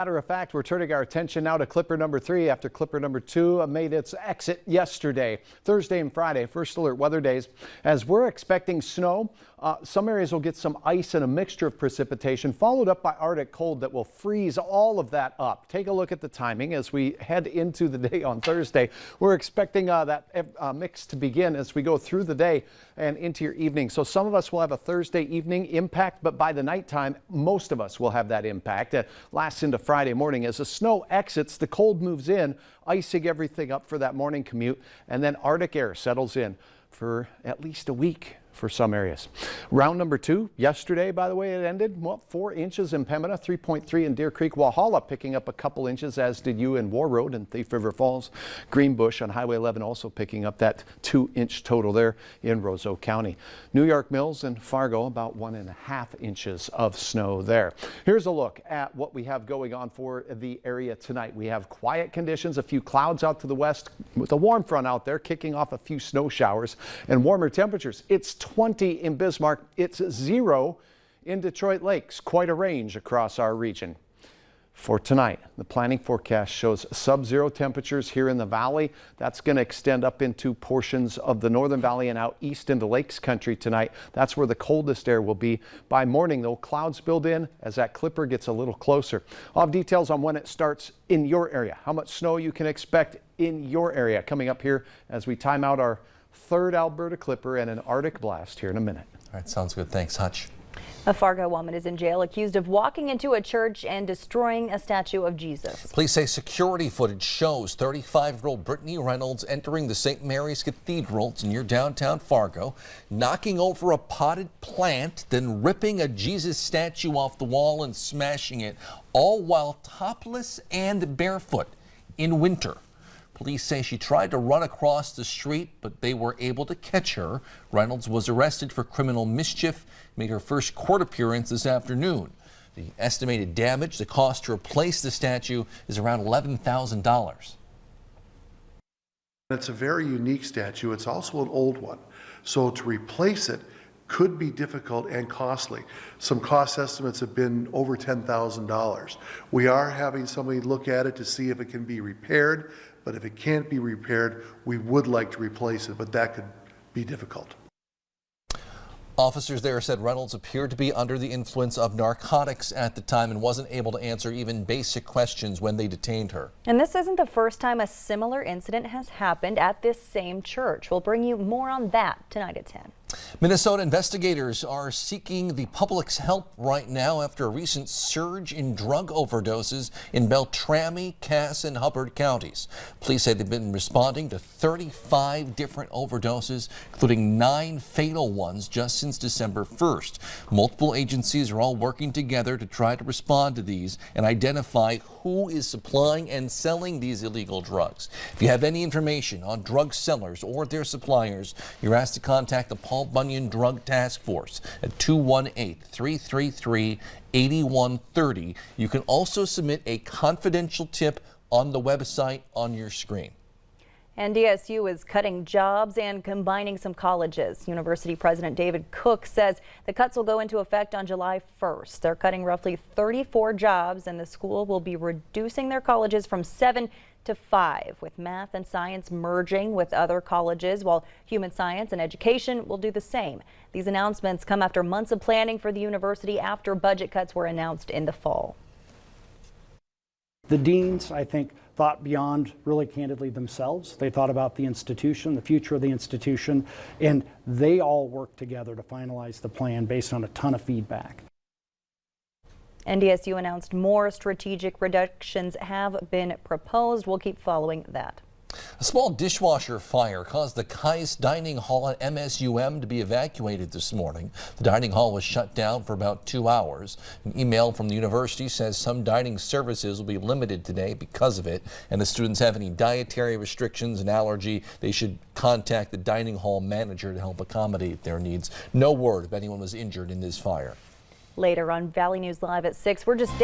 Matter of fact, we're turning our attention now to clipper number 3 after clipper number 2 made its exit yesterday. Thursday and Friday, first alert weather days. As we're expecting snow, some areas will get some ice and a mixture of precipitation, followed up by Arctic cold that will freeze all of that up. Take a look at the timing as we head into the day on Thursday. We're expecting that mix to begin as we go through the day and into your evening. So some of us will have a Thursday evening impact, but by the nighttime, most of us will have that impact. It lasts into Friday morning. As the snow exits, the cold moves in, icing everything up for that morning commute, and then Arctic air settles in for at least a week for some areas. Round number 2 yesterday, by the way, it ended 4 inches in Pembina, 3.3 in Deer Creek. Walhalla picking up a couple inches, as did you in War Road and Thief River Falls. Greenbush on Highway 11 also picking up that 2-inch total there in Roseau County. New York Mills and Fargo about 1.5 inches of snow there. Here's a look at what we have going on for the area tonight. We have quiet conditions, a few clouds out to the west with a warm front out there kicking off a few snow showers and warmer temperatures. It's 20 in Bismarck. It's 0 in Detroit Lakes. Quite a range across our region. For tonight, the planning forecast shows sub-zero temperatures here in the valley. That's going to extend up into portions of the Northern Valley and out east into Lakes Country tonight. That's where the coldest air will be. By morning, though, clouds build in as that clipper gets a little closer. I'll have details on when it starts in your area, how much snow you can expect in your area coming up here as we time out our third Alberta clipper and an Arctic blast here in a minute. All right, sounds good. Thanks, Hutch. A Fargo woman is in jail accused of walking into a church and destroying a statue of Jesus. Police say security footage shows 35-year-old Brittany Reynolds entering the St. Mary's Cathedral, it's near downtown Fargo, knocking over a potted plant, then ripping a Jesus statue off the wall and smashing it, all while topless and barefoot in winter. Police say she tried to run across the street, but they were able to catch her. Reynolds was arrested for criminal mischief, made her first court appearance this afternoon. The estimated damage, the cost to replace the statue, is around $11,000. It's a very unique statue. It's also an old one. So to replace it could be difficult and costly. Some cost estimates have been over $10,000. We are having somebody look at it to see if it can be repaired, but if it can't be repaired, we would like to replace it, but that could be difficult. Officers there said Reynolds appeared to be under the influence of narcotics at the time and wasn't able to answer even basic questions when they detained her. And this isn't the first time a similar incident has happened at this same church. We'll bring you more on that tonight at 10. Minnesota investigators are seeking the public's help right now after a recent surge in drug overdoses in Beltrami, Cass, and Hubbard counties. Police say they've been responding to 35 different overdoses, including 9 fatal ones just since December 1st. Multiple agencies are all working together to try to respond to these and identify who is supplying and selling these illegal drugs. If you have any information on drug sellers or their suppliers, you're asked to contact the Paul Bunyan Drug Task Force at 218-333-8130. You can also submit a confidential tip on the website on your screen. NDSU is cutting jobs and combining some colleges. University President David Cook says the cuts will go into effect on July 1st. They're cutting roughly 34 jobs, and the school will be reducing their colleges from 7 to 5, with math and science merging with other colleges, while human science and education will do the same. These announcements come after months of planning for the university after budget cuts were announced in the fall. The deans, I think, thought beyond, really candidly, themselves. They thought about the institution, the future of the institution, and they all worked together to finalize the plan based on a ton of feedback. NDSU announced more strategic reductions have been proposed. We'll keep following that. A small dishwasher fire caused the Kais Dining Hall at MSUM to be evacuated this morning. The dining hall was shut down for about 2 hours. An email from the university says some dining services will be limited today because of it, and if students have any dietary restrictions and allergy, they should contact the dining hall manager to help accommodate their needs. No word if anyone was injured in this fire. Later on Valley News Live at 6, we're just